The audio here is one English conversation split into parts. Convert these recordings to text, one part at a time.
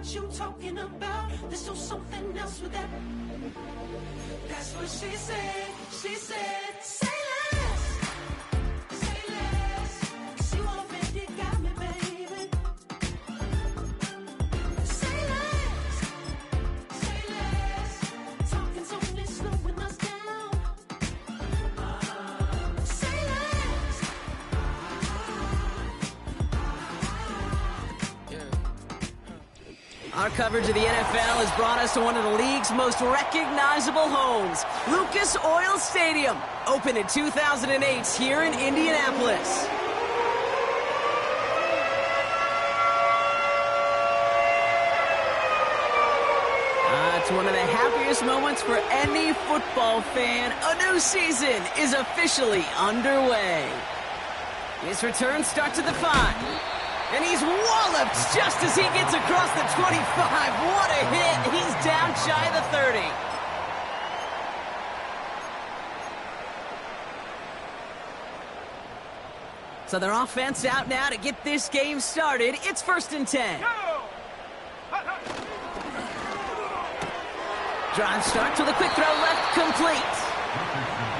what you talking about. There's no something else with that. That's what she said. She said, say less. Say less. 'Cause you already got me, baby. Say less. Say less. Talking's only slowing us down. Say less. Our coverage of the NFL has brought us to one of the league's most recognizable homes, Lucas Oil Stadium, opened in 2008 here in Indianapolis. It's one of the happiest moments for any football fan. A new season is officially underway. His return starts at the 5. And he's walloped just as he gets across the 25. What a hit. He's down shy of the 30. So their offense out now to get this game started. It's 1st and 10. Drive starts with a quick throw left, complete.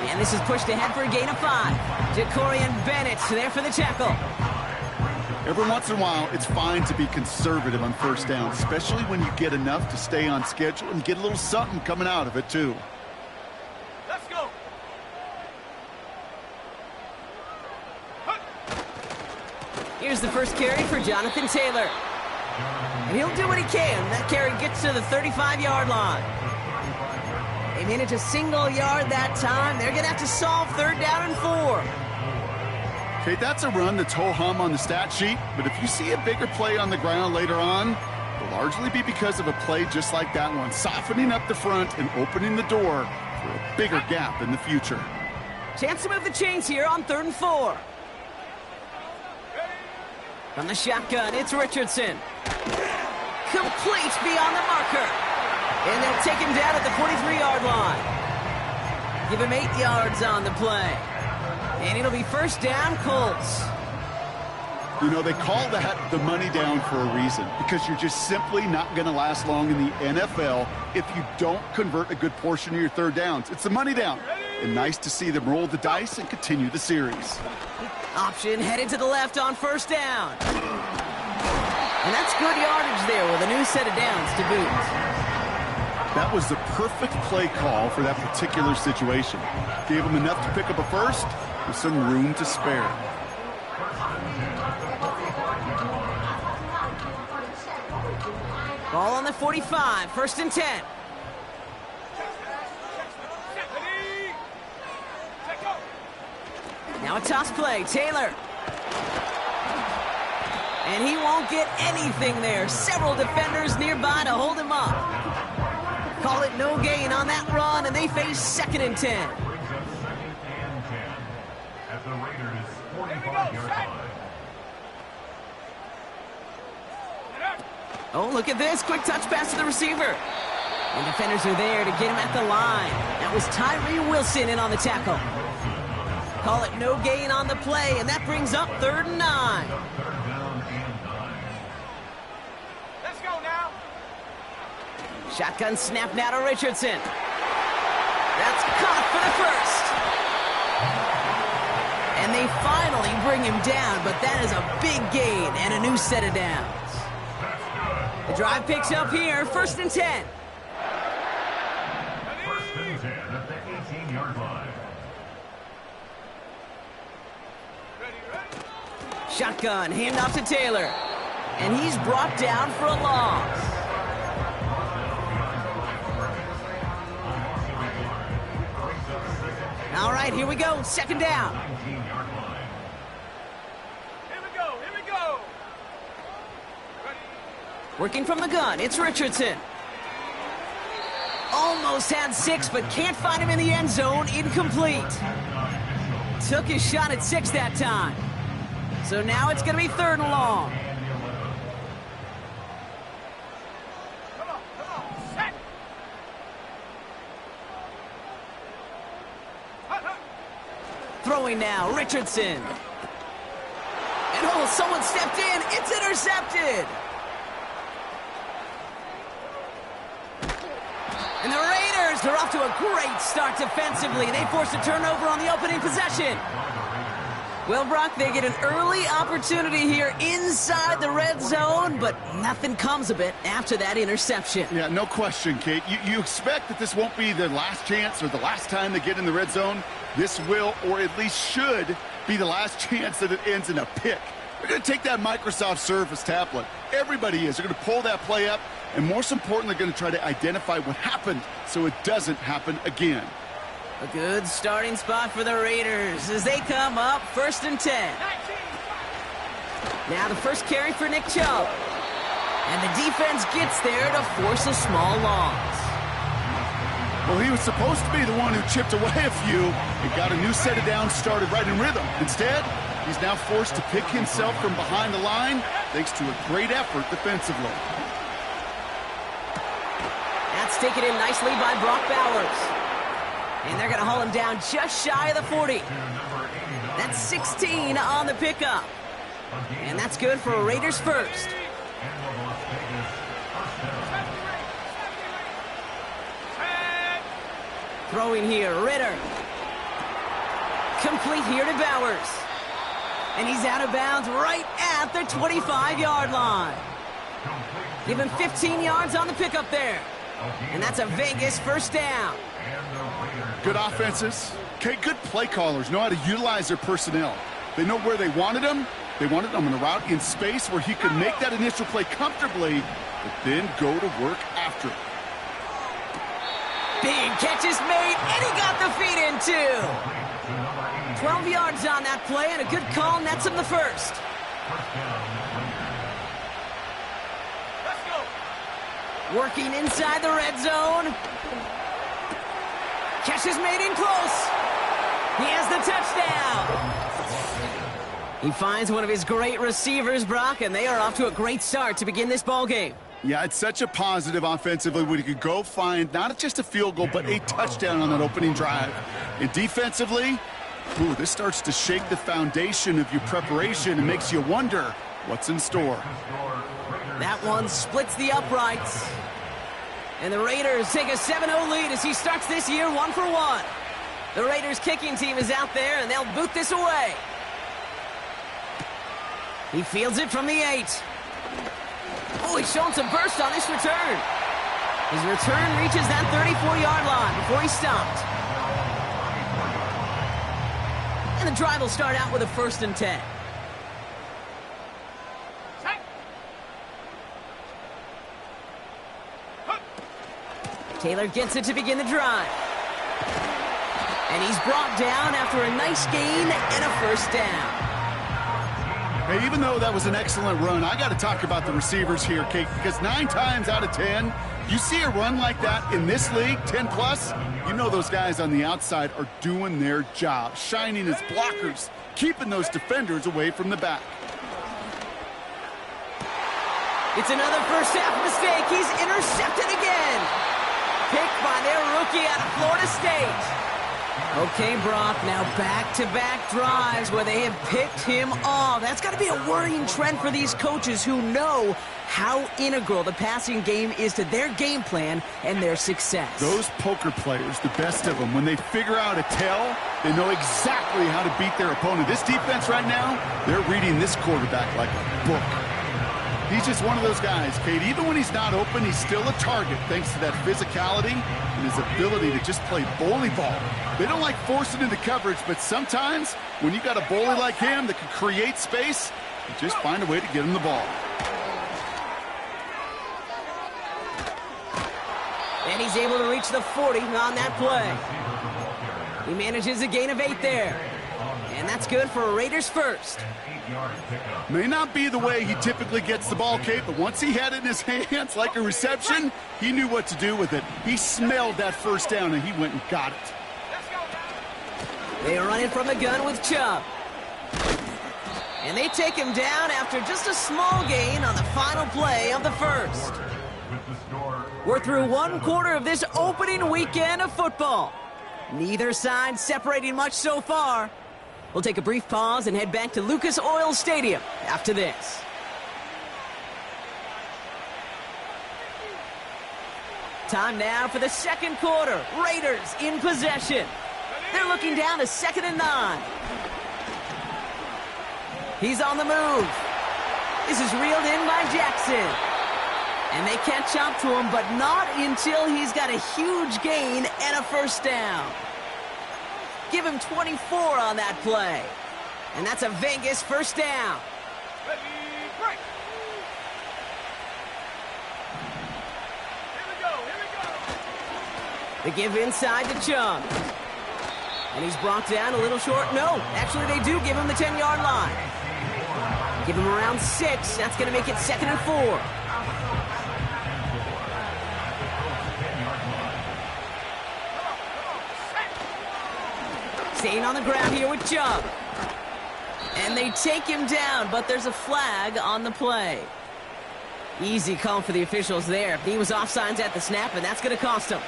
And this is pushed ahead for a gain of 5. Jacorian Bennett there for the tackle. Every once in a while, it's fine to be conservative on 1st down, especially when you get enough to stay on schedule and get a little something coming out of it, too. Let's go. Here's the first carry for Jonathan Taylor. And he'll do what he can. That carry gets to the 35-yard line. They manage a single yard that time. They're going to have to solve 3rd down and 4. Okay, that's a run that's ho-hum on the stat sheet, but if you see a bigger play on the ground later on, it'll largely be because of a play just like that one, softening up the front and opening the door for a bigger gap in the future. Chance to move the chains here on 3rd and 4. From the shotgun, it's Richardson. Complete beyond the marker. And they'll take him down at the 43-yard line. Give him 8 yards on the play. And it'll be 1st down, Colts. You know, they call that the money down for a reason, because you're just simply not going to last long in the NFL if you don't convert a good portion of your 3rd downs. It's the money down. And nice to see them roll the dice and continue the series. Option headed to the left on 1st down. And that's good yardage there with a new set of downs to boot. That was the perfect play call for that particular situation. Gave them enough to pick up a 1st with some room to spare. Ball on the 45, 1st and 10. Now a toss play, Taylor. And he won't get anything there. Several defenders nearby to hold him up. Call it no gain on that run, and they face 2nd and 10. Oh, look at this. Quick touch pass to the receiver. And defenders are there to get him at the line. That was Tyree Wilson in on the tackle. Call it no gain on the play, and that brings up 3rd and 9. Let's go now. Shotgun snap now to Richardson. That's caught for the 1st. And they finally bring him down, but that is a big gain and a new set of downs. The drive picks up here, 1st and 10. First and 10 at the 18-yard line. Shotgun, handoff to Taylor. And he's brought down for a loss. All right, here we go. 2nd down. Here we go. Working from the gun, it's Richardson. Almost had 6, but can't find him in the end zone. Incomplete. Took his shot at 6 that time. So now it's going to be 3rd and long. Come on, set. Throwing now, Richardson. And oh, someone stepped in. It's intercepted. they're off to a great start defensively. They force a turnover on the opening possession. Well, Brock, they get an early opportunity here inside the red zone, but nothing comes of it after that interception. Yeah, no question, Kate. You expect that this won't be their last chance or the last time they get in the red zone. This will, or at least should, be the last chance that it ends in a pick. They're going to take that Microsoft Surface tablet. Everybody is. They're going to pull that play up, and most importantly, they're going to try to identify what happened so it doesn't happen again. A good starting spot for the Raiders as they come up 1st and 10. Now the first carry for Nick Chubb. And the defense gets there to force a small loss. Well, he was supposed to be the one who chipped away a few and got a new set of downs started right in rhythm. Instead, he's now forced to pick himself from behind the line thanks to a great effort defensively. That's taken in nicely by Brock Bowers. And they're going to haul him down just shy of the 40. That's 16 on the pickup. And that's good for a Raiders first. Throwing here, Ritter. Complete here to Bowers. And he's out of bounds right at the 25-yard line. Give him 15 yards on the pickup there. And that's a Vegas first down. Good offenses. Okay, good play callers know how to utilize their personnel. They know where they wanted them. They wanted them in a route in space where he could make that initial play comfortably, but then go to work after it. Big catch is made, and he got the feet in too. 12 yards on that play, and a good call nets him the first. Let's go. Working inside the red zone. Catch is made in close. He has the touchdown. He finds one of his great receivers, Brock, and they are off to a great start to begin this ball game. Yeah, it's such a positive offensively when you could go find not just a field goal, but a touchdown on that opening drive. And defensively, ooh, this starts to shake the foundation of your preparation and makes you wonder what's in store. That one splits the uprights. And the Raiders take a 7-0 lead as he starts this year 1-for-1. The Raiders kicking team is out there, and they'll boot this away. He fields it from the 8. Oh, he's showing some burst on this return. His return reaches that 34-yard line before he stopped. And the drive will start out with a 1st and 10. Taylor gets it to begin the drive. And he's brought down after a nice gain and a first down. Hey, even though that was an excellent run, I got to talk about the receivers here, Kate, because 9 times out of 10, you see a run like that in this league, 10+, you know those guys on the outside are doing their job, shining as blockers, keeping those defenders away from the back. It's another first half mistake. He's intercepted again. Picked by their rookie out of Florida State. Okay, Brock, now back-to-back drives where they have picked him off. That's got to be a worrying trend for these coaches who know how integral the passing game is to their game plan and their success. Those poker players, the best of them, when they figure out a tell, they know exactly how to beat their opponent. This defense right now, they're reading this quarterback like a book. He's just one of those guys, Kate. Even when he's not open, he's still a target thanks to that physicality and his ability to just play bully ball. They don't like forcing into coverage, but sometimes when you got a bully like him that can create space, you just find a way to get him the ball. And he's able to reach the 40 on that play. He manages a gain of 8 there. And that's good for a Raiders first. May not be the way he typically gets the ball, Kate, but once he had it in his hands like a reception, he knew what to do with it. He smelled that first down, and he went and got it. They run it from the gun with Chubb. And they take him down after just a small gain on the final play of the first. We're through 1 quarter of this opening weekend of football. Neither side separating much so far. We'll take a brief pause and head back to Lucas Oil Stadium after this. Time now for the second quarter. Raiders in possession. They're looking down to 2nd and 9. He's on the move. This is reeled in by Jackson. And they catch up to him, but not until he's got a huge gain and a first down. Give him 24 on that play. And that's a Vegas first down. Ready, break. Here we go, here we go. They give inside to Chung. And he's brought down a little short. No, actually they do give him the 10-yard line. Give him around 6. That's going to make it 2nd and 4. Staying on the ground here with Chubb. And they take him down, but there's a flag on the play. Easy call for the officials there. He was offsides at the snap, and that's going to cost him.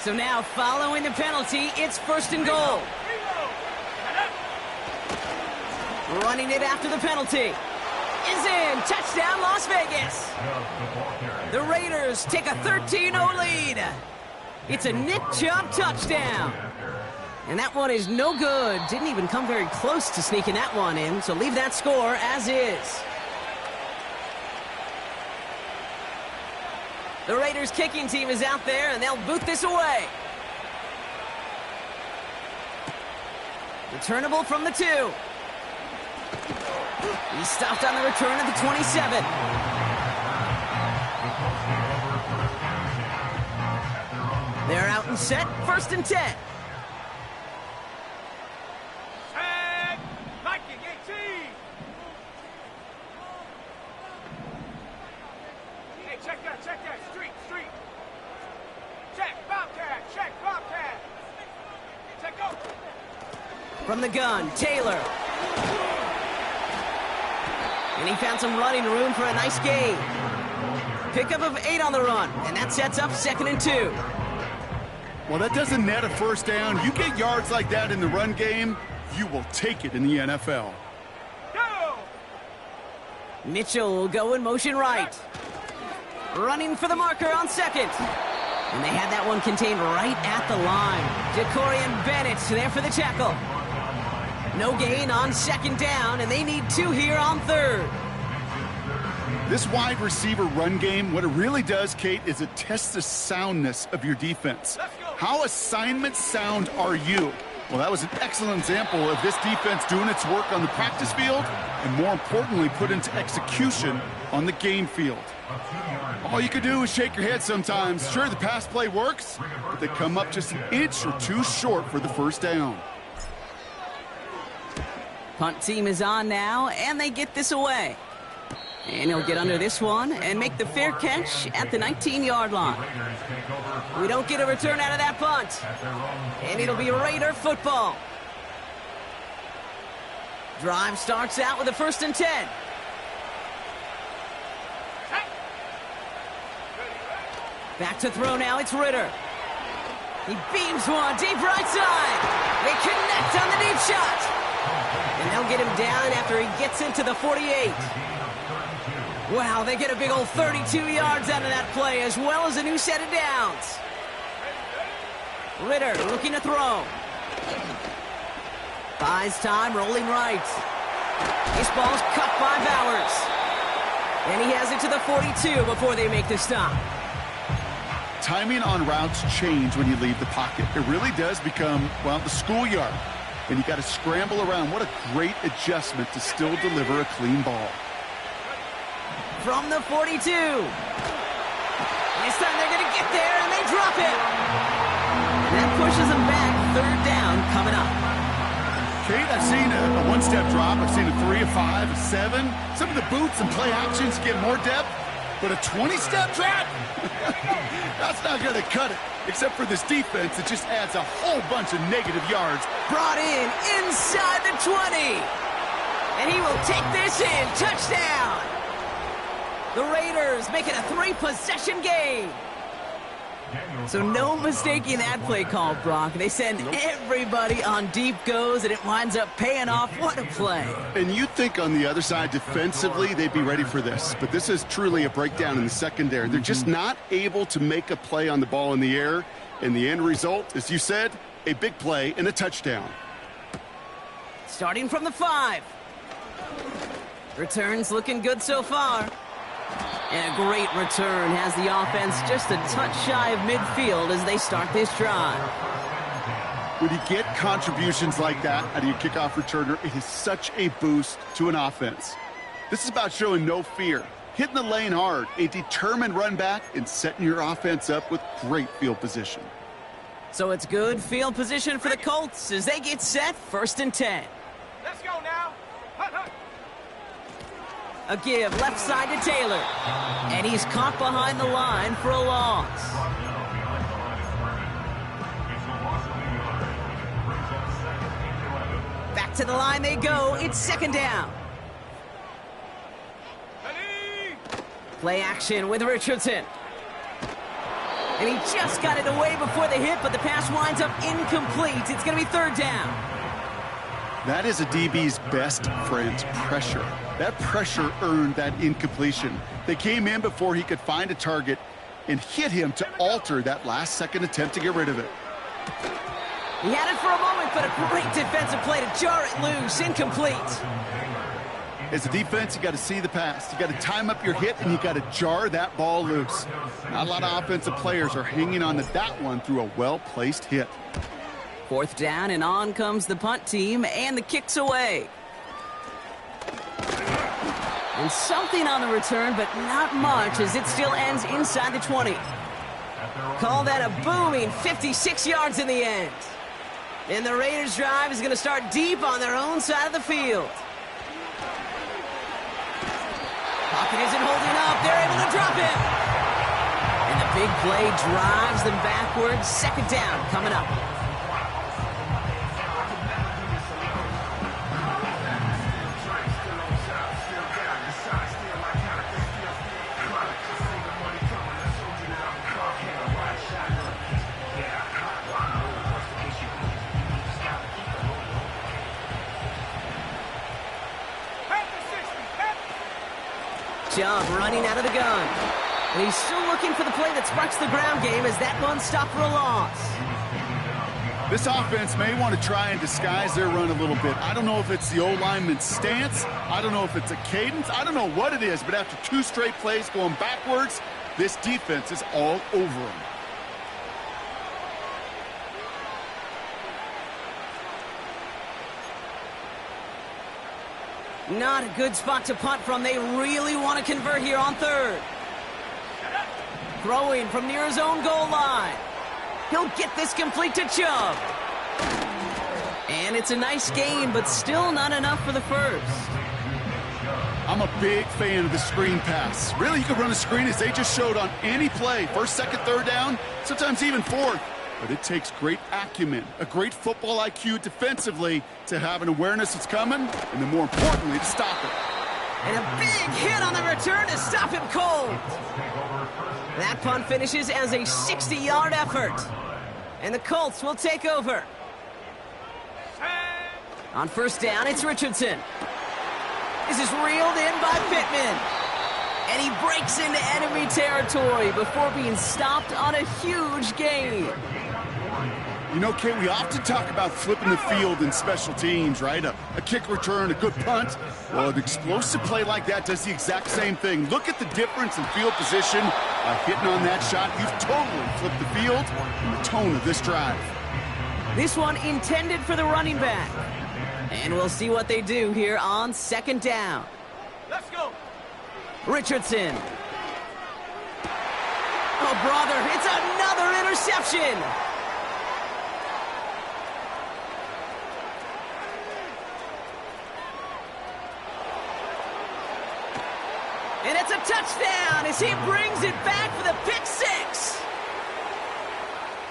So now, following the penalty, it's 1st and goal. Running it after the penalty. Is in. Touchdown, Las Vegas. The Raiders take a 13-0 lead. It's a Nick Chubb touchdown. And that one is no good. Didn't even come very close to sneaking that one in, so leave that score as is. The Raiders kicking team is out there, and they'll boot this away. Returnable from the 2. He's stopped on the return at the 27. They're out and set, 1st and 10. Tag, Viking 18. Hey, check that, street. Check, Bobcat. Check, go. From the gun, Taylor. And he found some running room for a nice gain. Pickup of 8 on the run, and that sets up 2nd and 2. Well, that doesn't net a first down. You get yards like that in the run game, you will take it in the NFL. Go! Mitchell will go in motion right. Running for the marker on 2nd. And they had that one contained right at the line. Jacorian Bennett there for the tackle. No gain on 2nd down, and they need 2 here on 3rd. This wide receiver run game, what it really does, Kate, is it tests the soundness of your defense. How assignment sound are you? Well, that was an excellent example of this defense doing its work on the practice field and, more importantly, put into execution on the game field. All you can do is shake your head sometimes. Sure, the pass play works, but they come up just an inch or 2 short for the first down. Punt team is on now, and they get this away. And he'll get under this one and make the fair catch at the 19-yard line. We don't get a return out of that punt. And it'll be Raider football. Drive starts out with a 1st and 10. Back to throw now, it's Ritter. He beams one deep right side. They connect on the deep shot. And they'll get him down after he gets into the 48. Wow, they get a big old 32 yards out of that play, as well as a new set of downs. Ritter looking to throw. Buys time, rolling right. This ball's cut by Bowers. And he has it to the 42 before they make the stop. Timing on routes change when you leave the pocket. It really does become, well, the schoolyard. And you got to scramble around. What a great adjustment to still deliver a clean ball. From the 42. This time they're going to get there, and they drop it. And that pushes them back. 3rd down coming up. Kate, I've seen a one-step drop. I've seen a 3, a 5, a 7. Some of the boots and play actions get more depth. But a 20-step drop? That's not going to cut it. Except for this defense, it just adds a whole bunch of negative yards. Brought in inside the 20. And he will take this in. Touchdown. The Raiders make it a 3-possession game. So no mistaking that play call, Brock. They send everybody on deep goes, and it winds up paying off. What a play. And you'd think on the other side, defensively, they'd be ready for this. But this is truly a breakdown in the secondary. They're just not able to make a play on the ball in the air. And the end result, as you said, a big play and a touchdown. Starting from the 5. Returns looking good so far. And a great return has the offense just a touch shy of midfield as they start this drive. When you get contributions like that out of your kickoff returner, it is such a boost to an offense. This is about showing no fear, hitting the lane hard, a determined run back, and setting your offense up with great field position. So it's good field position for the Colts as they get set 1st and 10. Let's go now. Hut, hut. A give left side to Taylor. And he's caught behind the line for a loss. Back to the line they go. It's 2nd down. Ready? Play action with Richardson. And he just got it away before the hit, but the pass winds up incomplete. It's going to be 3rd down. That is a DB's best friend, pressure. That pressure earned that incompletion. They came in before he could find a target and hit him to alter that last-second attempt to get rid of it. He had it for a moment, but a great defensive play to jar it loose. Incomplete. As a defense, you got to see the pass. You got to time up your hit, and you got to jar that ball loose. Not a lot of offensive players are hanging on to that one through a well-placed hit. 4th down, and on comes the punt team, and the kick's away. And something on the return, but not much, as it still ends inside the 20. Call that a booming 56 yards in the end. And the Raiders' drive is going to start deep on their own side of the field. Pocket isn't holding up. They're able to drop him. And the big play drives them backwards. 2nd down coming up. Chubb running out of the gun. And he's still looking for the play that sparks the ground game as that one stopped for a loss. This offense may want to try and disguise their run a little bit. I don't know if it's the O-lineman's stance. I don't know if it's a cadence. I don't know what it is, but after 2 straight plays going backwards, this defense is all over them. Not a good spot to punt from. They really want to convert here on 3rd. Throwing from near his own goal line. He'll get this complete to Chubb. And it's a nice gain, but still not enough for the 1st. I'm a big fan of the screen pass. Really, you can run a screen as they just showed on any play. 1st, 2nd, 3rd down, sometimes even 4th. But it takes great acumen, a great football IQ defensively to have an awareness it's coming, and then more importantly, to stop it. And a big hit on the return to stop him cold. That punt finishes as a 60-yard effort. And the Colts will take over. On 1st down, it's Richardson. This is reeled in by Pittman. And he breaks into enemy territory before being stopped on a huge gain. You know, Kate, we often talk about flipping the field in special teams, right? A kick return, a good punt. Well, an explosive play like that does the exact same thing. Look at the difference in field position. By hitting on that shot, you've totally flipped the field and the tone of this drive. This one intended for the running back. And we'll see what they do here on 2nd down. Let's go. Richardson. Oh, brother, it's another interception. And it's a touchdown as he brings it back for the pick 6.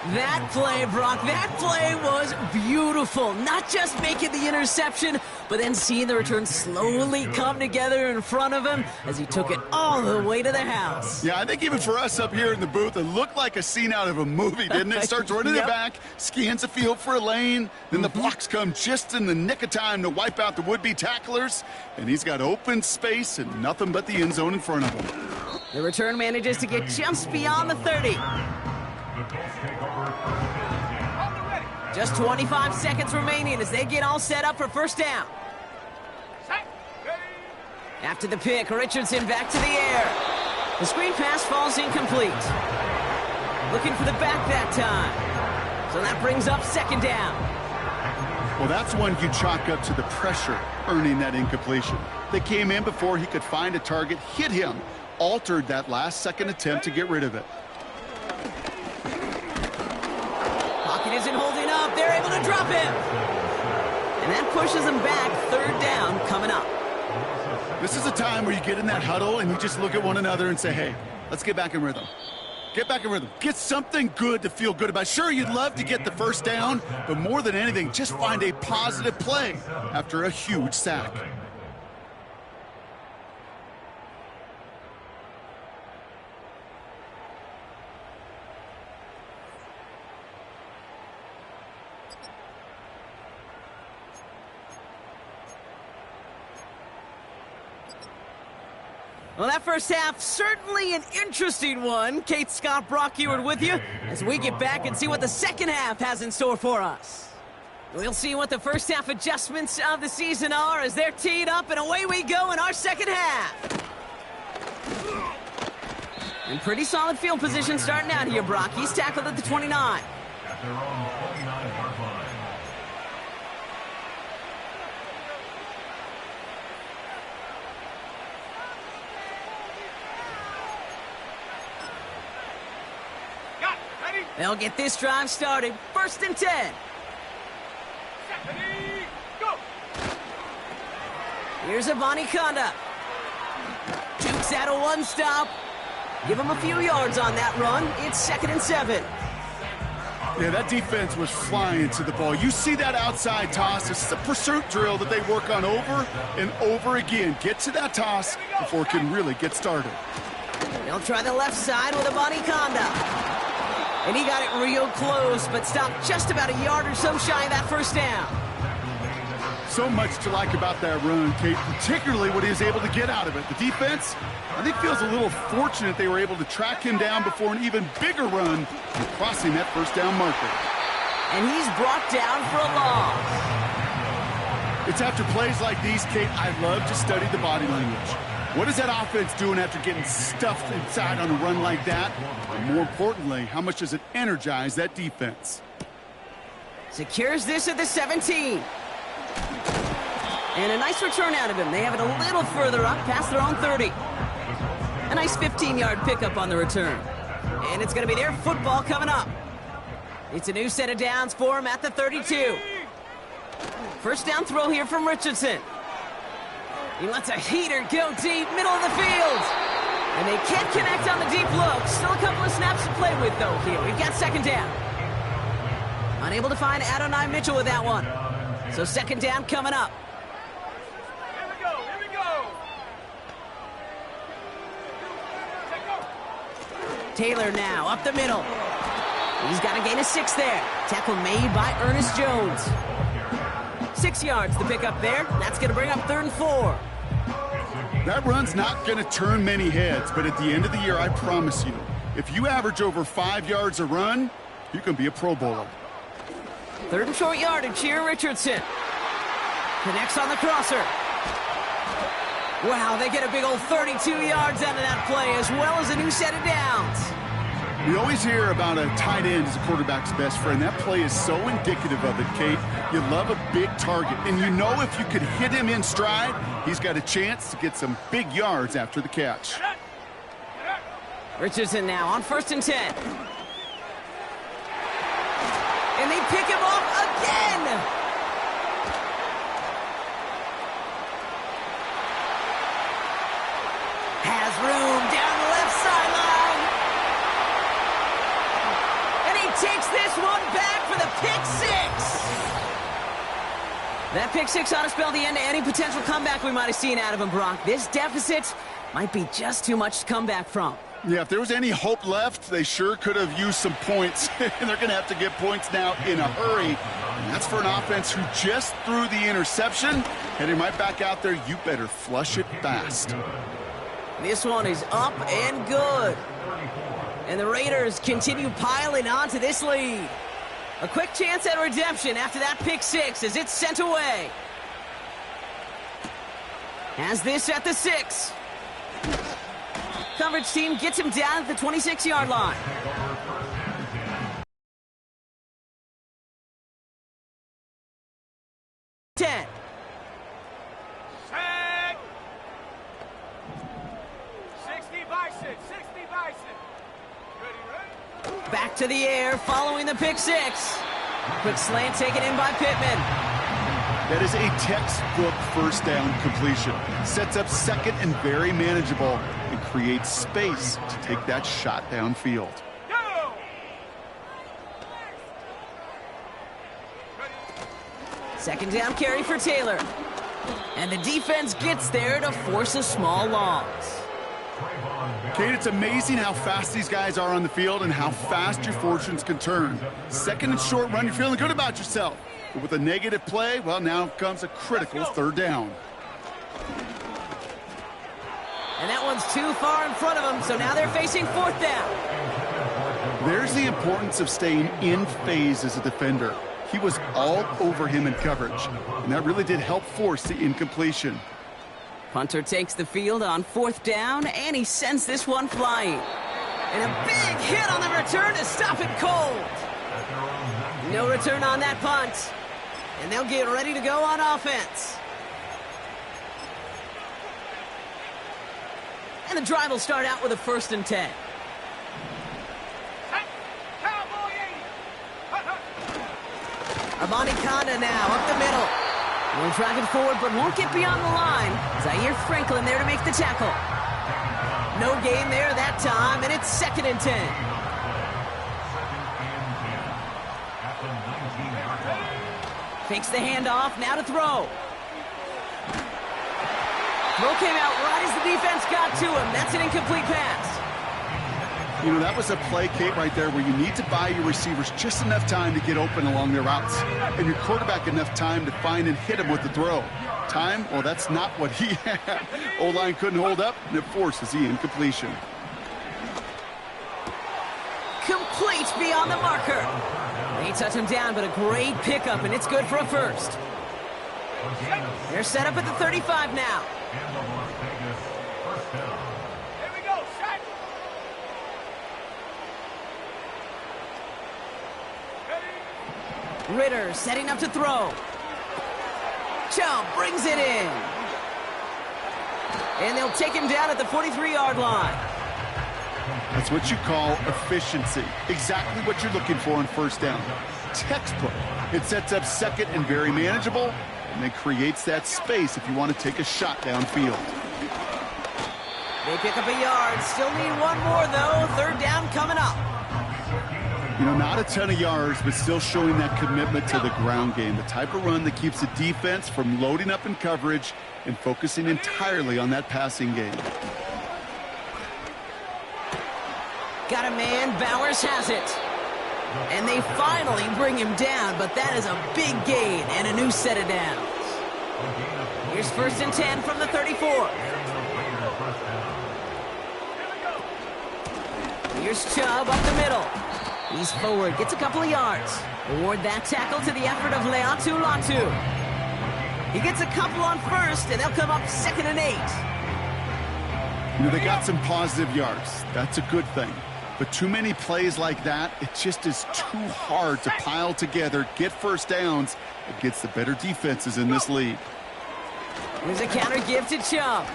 That play, Brock, that play was beautiful. Not just making the interception, but then seeing the return slowly come together in front of him as he took it all the way to the house. Yeah, I think even for us up here in the booth, it looked like a scene out of a movie, didn't it? Starts running it back, scans the field for a lane, then the blocks come just in the nick of time to wipe out the would-be tacklers, and he's got open space and nothing but the end zone in front of him. The return manages to get just beyond the 30. Just 25 seconds remaining as they get all set up for first down. After the pick, Richardson back to the air. The screen pass falls incomplete. Looking for the back that time. So that brings up second down. Well, that's one you chalk up to the pressure earning that incompletion. They came in before he could find a target, hit him, altered that last-second attempt to get rid of it. Pocket isn't holding up. They're able to drop him. And that pushes them back. Third down coming up. This is a time where you get in that huddle and you just look at one another and say, hey, let's get back in rhythm. Get back in rhythm. Get something good to feel good about. Sure, you'd love to get the first down, but more than anything, just find a positive play after a huge sack. Well, that first half, certainly an interesting one. Kate, Scott, Brock Ewart with you as we get back and see what the second half has in store for us. We'll see what the first half adjustments of the season are as they're teed up, and away we go in our second half. And pretty solid field position starting out here, Brock. He's tackled at the 29. At their own 29-yard line. They'll get this drive started. First and 10. Go! Here's Avani Conda. Jukes out a one-stop. Give him a few yards on that run. It's second and 7. Yeah, that defense was flying to the ball. You see that outside toss. This is a pursuit drill that they work on over and over again. Get to that toss before it can really get started. They'll try the left side with Avani Conda. And he got it real close, but stopped just about a yard or so shy of that first down. So much to like about that run, Kate, particularly what he was able to get out of it. The defense, I think, feels a little fortunate they were able to track him down before an even bigger run and crossing that first down marker. And he's brought down for a loss. It's after plays like these, Kate, I love to study the body language. What is that offense doing after getting stuffed inside on a run like that? And more importantly, how much does it energize that defense? Secures this at the 17. And a nice return out of him. They have it a little further up, past their own 30. A nice 15-yard pickup on the return. And it's going to be their football coming up. It's a new set of downs for him at the 32. First down throw here from Richardson. He lets a heater go deep, middle of the field. And they can't connect on the deep look. Still a couple of snaps to play with, though, here. We've got second down. Unable to find Adonai Mitchell with that one. So second down coming up. Here we go, here we go. Taylor now up the middle. He's got a gain of 6 there. Tackle made by Ernest Jones. 6 yards to pick up there. That's going to bring up 3rd and 4. That run's not going to turn many heads, but at the end of the year, I promise you, if you average over 5 yards a run, you can be a Pro Bowler. 3rd and short yardage here, Richardson. Connects on the crosser. Wow, they get a big old 32 yards out of that play, as well as a new set of downs. We always hear about a tight end as a quarterback's best friend. That play is so indicative of it, Kate. You love a big target, and you know if you could hit him in stride, he's got a chance to get some big yards after the catch. Richardson now on 1st and 10. And they pick him off again! Has room down the left sideline. And he takes this this one back for the pick six. That pick six ought to spell the end to any potential comeback we might have seen out of him, Brock. This deficit might be just too much to come back from. Yeah, if there was any hope left, they sure could have used some points. And they're going to have to get points now in a hurry. And that's for an offense who just threw the interception. Heading right back out there, you better flush it fast. This one is up and good. And the Raiders continue piling on to this lead. A quick chance at redemption after that pick six as it's sent away. Has this at the 6. Coverage team gets him down at the 26-yard line. Set. 60 Bison, 60 Bison. Ready? Back to the air following the pick six. Quick slant taken in by Pittman. That is a textbook first down completion. Sets up second and very manageable and creates space to take that shot downfield. Go! Second down carry for Taylor. And the defense gets there to force a small loss. Kate, it's amazing how fast these guys are on the field and how fast your fortunes can turn. Second and short run, you're feeling good about yourself. But with a negative play, well, now comes a critical third down. And that one's too far in front of them, so now they're facing fourth down. There's the importance of staying in phase as a defender. He was all over him in coverage, and that really did help force the incompletion. Punter takes the field on fourth down, and he sends this one flying. And a big hit on the return to stop it cold. No return on that punt. And they'll get ready to go on offense. And the drive will start out with a 1st and 10. Cowboy 80. Armani Conda now up the middle. Will drive it forward, but won't get beyond the line. Zaire Franklin there to make the tackle. No gain there that time, and it's 2nd and 10. Takes the handoff, now to throw. Throw came out right as the defense got to him. That's an incomplete pass. You know, that was a play, Kate, right there where you need to buy your receivers just enough time to get open along their routes. And your quarterback enough time to find and hit him with the throw. Time? Well, that's not what he had. O-line couldn't hold up, and it forces the incompletion. Complete beyond the marker. They touch him down, but a great pickup, and it's good for a 1st. They're set up at the 35 now. Here we go, shot. Ready? Ritter setting up to throw. Chubb brings it in. And they'll take him down at the 43-yard line. That's what you call efficiency. Exactly what you're looking for on 1st down. Textbook. It sets up second and very manageable, and then creates that space if you want to take a shot downfield. They pick up a yard. Still need one more, though. 3rd down coming up. You know, not a ton of yards, but still showing that commitment to the ground game. The type of run that keeps the defense from loading up in coverage and focusing entirely on that passing game. Got a man. Bowers has it. And they finally bring him down, but that is a big gain and a new set of downs. Here's 1st and 10 from the 34. Here's Chubb up the middle. He's forward, gets a couple of yards. Award that tackle to the effort of Leatu Latu. He gets a couple on 1st, and they'll come up 2nd and 8. You know, they got some positive yards. That's a good thing. But too many plays like that, it just is too hard to pile together, get 1st downs against the better defenses in this league. Here's a counter give to Chubb.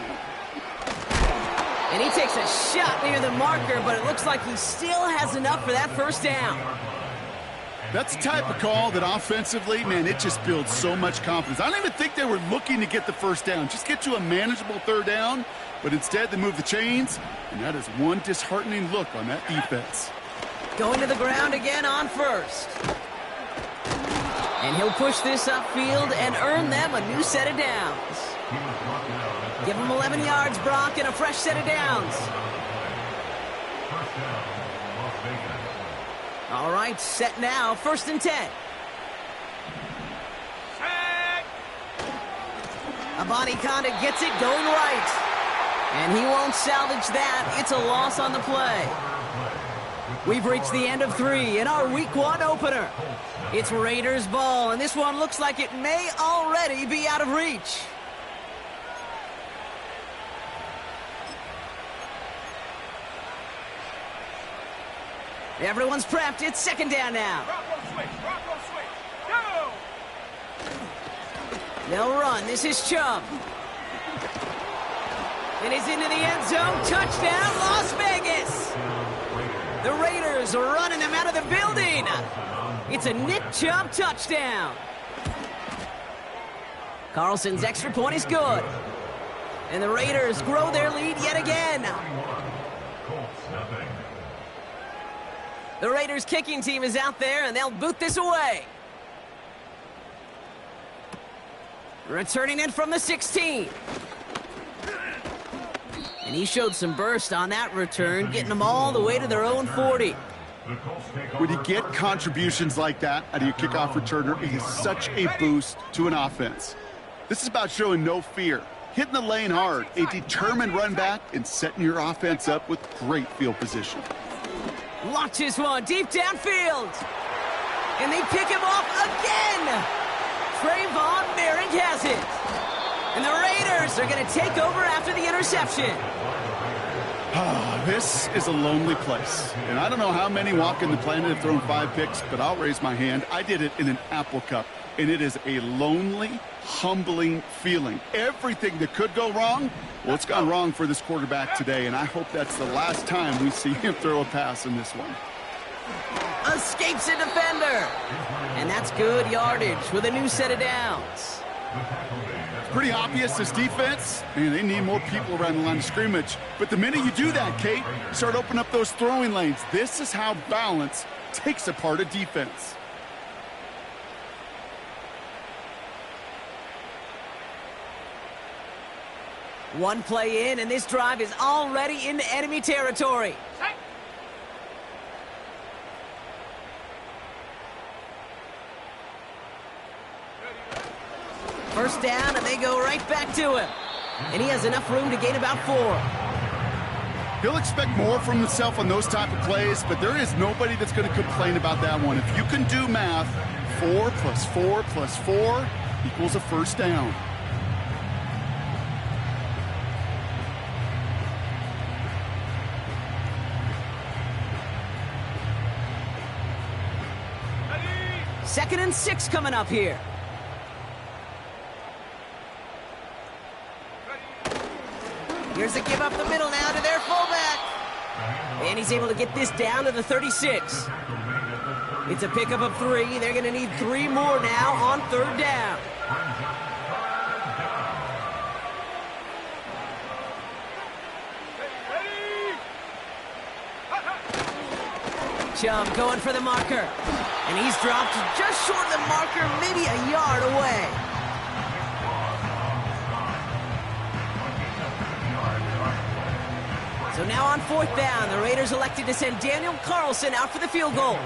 And he takes a shot near the marker, but it looks like he still has enough for that 1st down. That's the type of call that offensively, man, it just builds so much confidence. I don't even think they were looking to get the 1st down. Just get to a manageable 3rd down, but instead they move the chains, and that is one disheartening look on that defense. Going to the ground again on first. And he'll push this upfield and earn them a new set of downs. Give him 11 yards, Brock, and a fresh set of downs. All right, set now, 1st and 10. Abanikanda gets it going right. And he won't salvage that. It's a loss on the play. We've reached the end of 3 in our Week 1 opener. It's Raiders ball, and this one looks like it may already be out of reach. Everyone's prepped. It's 2nd down now. Rock, switch. Go! They'll run. This is Chubb. And he's into the end zone. Touchdown, Las Vegas. The Raiders are running them out of the building. It's a Nick Chubb touchdown. Carlson's extra point is good. And the Raiders grow their lead yet again. The Raiders kicking team is out there, and they'll boot this away. Returning it from the 16. And he showed some burst on that return, getting them all the way to their own 40. When you get contributions like that out of your kickoff returner, it is such a boost to an offense. This is about showing no fear, hitting the lane hard, a determined run back, and setting your offense up with great field position. Launches one deep downfield. And they pick him off again. Trayvon Merrick has it. And the Raiders are going to take over after the interception. This is a lonely place. And I don't know how many walking the planet have thrown 5 picks, but I'll raise my hand. I did it in an Apple Cup. And it is a lonely, humbling feeling. Everything that could go wrong, well, it's gone wrong for this quarterback today. And I hope that's the last time we see him throw a pass in this one. Escapes a defender. And that's good yardage with a new set of downs. It's pretty obvious this defense, and they need more people around the line of scrimmage. But the minute you do that, Kate, you start opening up those throwing lanes. This is how balance takes apart a defense. One play in, and this drive is already into enemy territory. First down, and they go right back to him. And he has enough room to gain about 4. He'll expect more from himself on those type of plays, but there is nobody that's going to complain about that one. If you can do math, 4 plus 4 plus 4 equals a first down. Second and 6 coming up here. Here's a give up the middle now to their fullback. And he's able to get this down to the 36. It's a pickup of 3. They're going to need 3 more now on 3rd down. Chubb going for the marker. And he's dropped just short of the marker, maybe a yard away. So now on 4th down, the Raiders elected to send Daniel Carlson out for the field goal.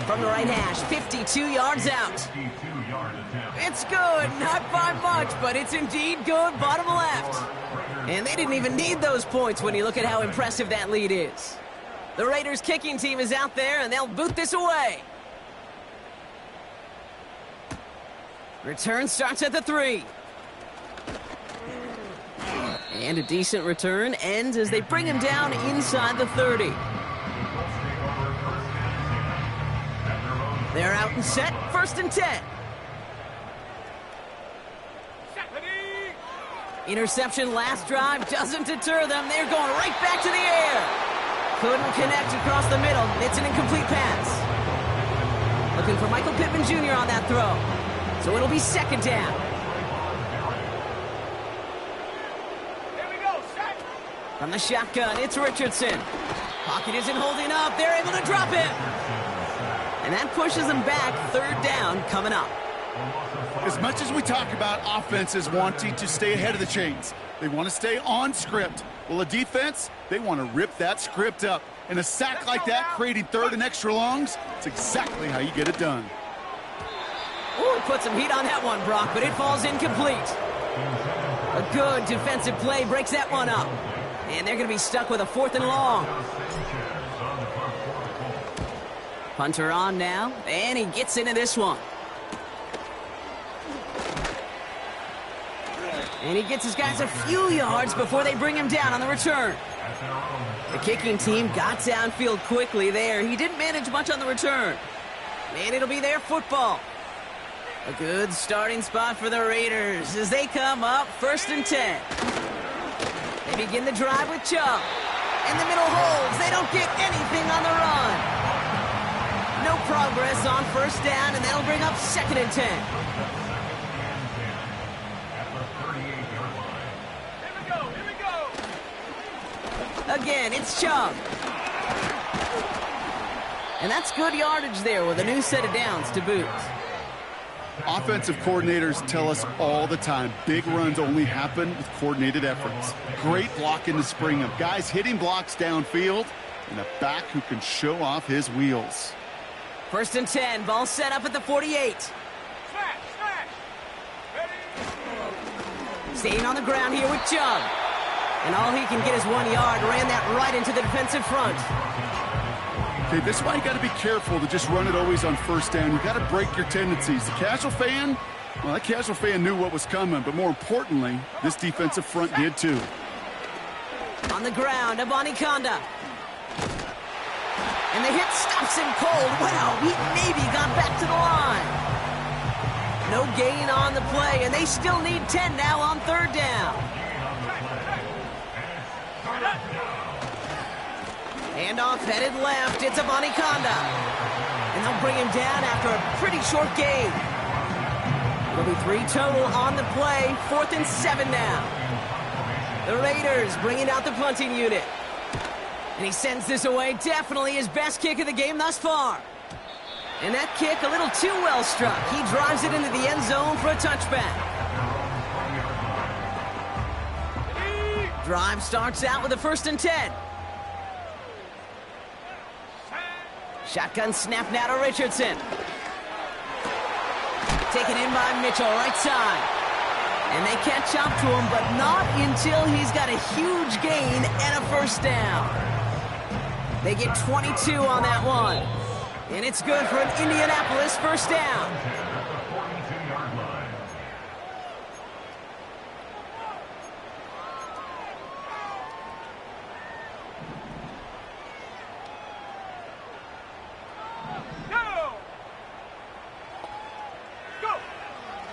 From the right hash, 52 yards out. It's good, not by much, but it's indeed good bottom left. And they didn't even need those points when you look at how impressive that lead is. The Raiders kicking team is out there, and they'll boot this away. Return starts at the 3. And a decent return ends as they bring him down inside the 30. They're out and set, 1st and 10. Interception last drive doesn't deter them. They're going right back to the air. Couldn't connect across the middle. It's an incomplete pass. Looking for Michael Pittman Jr. on that throw. So it'll be 2nd down. Here we go, set. From the shotgun, it's Richardson. Pocket isn't holding up. They're able to drop him. And that pushes them back. Third down coming up. As much as we talk about offenses wanting to stay ahead of the chains, they want to stay on script. Well, a defense, they want to rip that script up. And a sack like that, creating third and extra longs, it's exactly how you get it done. Ooh, put some heat on that one, Brock, but it falls incomplete. A good defensive play breaks that one up. And they're going to be stuck with a 4th and long. Punter on now, and he gets into this one. And he gets his guys a few yards before they bring him down on the return. The kicking team got downfield quickly there. He didn't manage much on the return. And it'll be their football. A good starting spot for the Raiders as they come up 1st and 10. They begin the drive with Chubb. And the middle holds. They don't get anything on the run. No progress on 1st down, and that'll bring up 2nd and 10. Again, it's Chubb. And that's good yardage there with a new set of downs to boot. Offensive coordinators tell us all the time, big runs only happen with coordinated efforts. Great blocking to spring them. Guys hitting blocks downfield, and a back who can show off his wheels. 1st and 10, ball set up at the 48. Staying on the ground here with Chubb. And all he can get is 1 yard. Ran that right into the defensive front. Okay, this is why you got to be careful to just run it always on 1st down. You got to break your tendencies. The casual fan, well, that casual fan knew what was coming, but more importantly, this defensive front did too. On the ground, Abani Konda. And the hit stops him cold. Wow, he maybe got back to the line. No gain on the play, and they still need 10 now on 3rd down. Handoff headed left. It's Abani Konda. And they'll bring him down after a pretty short gain. It'll be 3 total on the play. 4th and 7 now. The Raiders bringing out the punting unit. And he sends this away. Definitely his best kick of the game thus far. And that kick a little too well struck. He drives it into the end zone for a touchback. Drive starts out with a 1st and 10. Shotgun snap now to Richardson. Taken in by Mitchell, right side. And they catch up to him, but not until he's got a huge gain and a 1st down. They get 22 on that one. And it's good for an Indianapolis 1st down.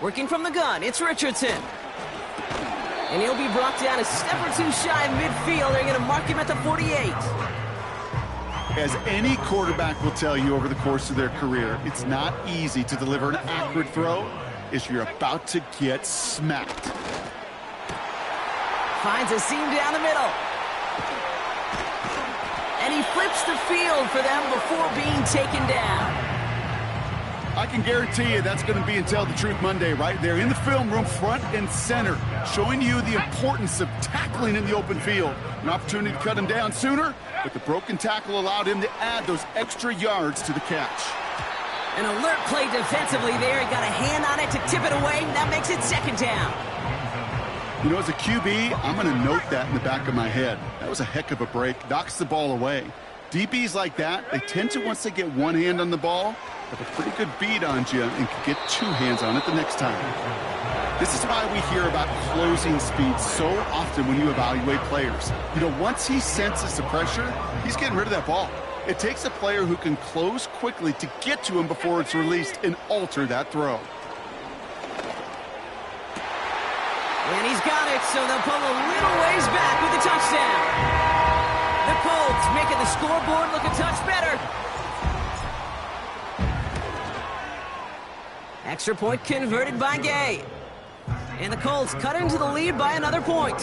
Working from the gun, it's Richardson. And he'll be brought down a step or 2 shy of midfield. They're going to mark him at the 48. As any quarterback will tell you over the course of their career, it's not easy to deliver an accurate throw as you're about to get smacked. Finds a seam down the middle. And he flips the field for them before being taken down. I can guarantee you that's going to be in Tell the Truth Monday right there in the film room, front and center, showing you the importance of tackling in the open field. An opportunity to cut him down sooner, but the broken tackle allowed him to add those extra yards to the catch. An alert play defensively there. He got a hand on it to tip it away. That makes it 2nd down. You know, as a QB, I'm going to note that in the back of my head. That was a heck of a break. Knocks the ball away. DBs like that, they tend to, once they get one hand on the ball, have a pretty good beat on you and can get 2 hands on it the next time. This is why we hear about closing speed so often when you evaluate players. You know, once he senses the pressure, he's getting rid of that ball. It takes a player who can close quickly to get to him before it's released and alter that throw. And he's got it, so they'll pull a little ways back with the touchdown. The Colts making the scoreboard look a touch better. Extra point converted by Gay. And the Colts cut into the lead by another point.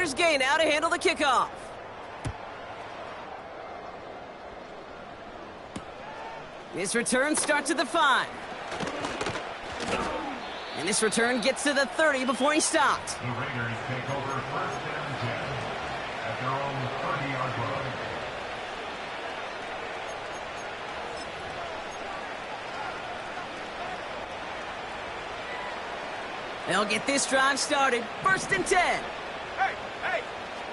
Raiders gain now to handle the kickoff. This return starts at the 5. And this return gets to the 30 before he stopped. The Raiders take over first and 10 at their own 30-yard line. They'll get this drive started. First and 10. Hey,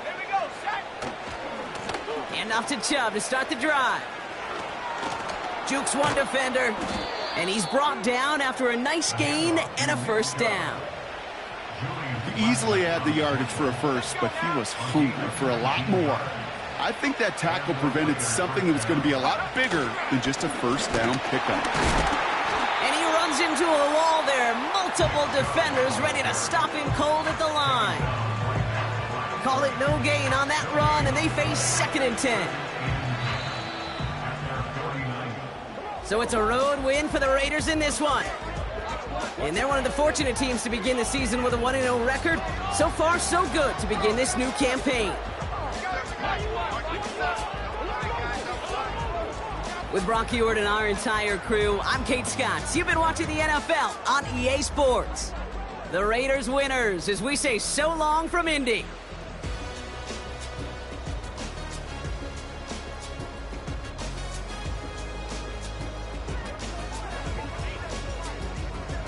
here we go, set. Hand off to Chubb to start the drive. Jukes one defender, and he's brought down after a nice gain and a first down. He easily had the yardage for a first, but he was hungry for a lot more. I think that tackle prevented something that was going to be a lot bigger than just a first down pickup. And he runs into a wall there. Multiple defenders ready to stop him cold at the line. Call it no gain on that run, and they face second and 10. So it's a road win for the Raiders in this one. And they're one of the fortunate teams to begin the season with a 1-0 record. So far, so good to begin this new campaign. With Brock Ewart and our entire crew, I'm Kate Scott. You've been watching the NFL on EA Sports. The Raiders winners as we say so long from Indy.